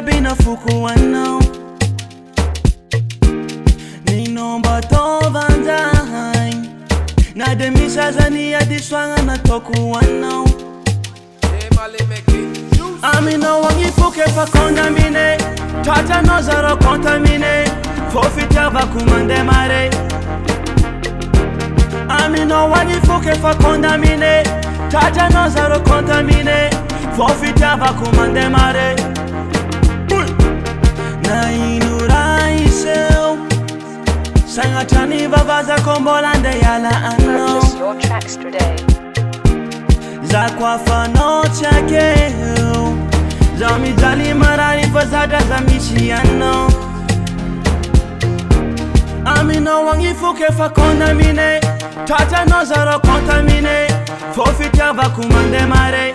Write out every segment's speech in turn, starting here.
bina fuku wano Ninomba tovanda Na demisa zani ya diswanga na toku wano Amino wangi fuke fa condamine Tata no zaro contamine Fofita va kumande mare Amino wangi fuke fa condamine Tata no zaro contamine Fofita va kumande mare Na inura iseu Sangatani babaza kombolande yala ano Purchase your tracks today. Zakwa fano chake Zami jali marari fazada zamishi ano Amino wangi fuke fa condamine Tata no zaro contamine Fofita va kumande mare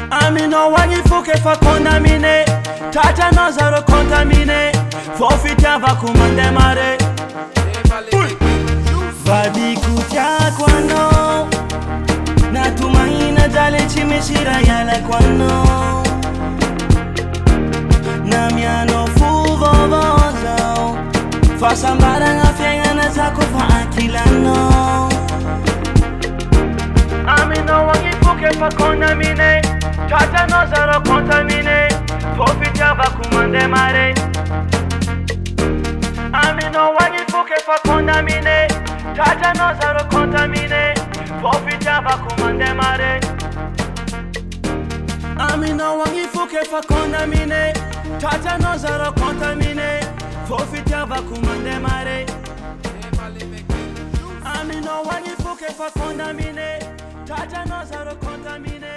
Amino wangi fuke fa condamine Tata no zaro contamine Fofita va kumande mare Vadi kutia kwano Natumaina jale chimeshira yala kwano Namiano fuvo bozo Fasambara ngafenga na zako fa akilano Amino wangi fuke fa condamine Tata no zaro contamine Fofita va kumande mare Amino wangi fuke fa condamine Tata no zaro contamine Fofita va kumande mare Amino wangi fuke fa condamine Tata no zaro contamine Fofita va kumande mare Amino wangi fuke fa condamine Tata no zaro contamine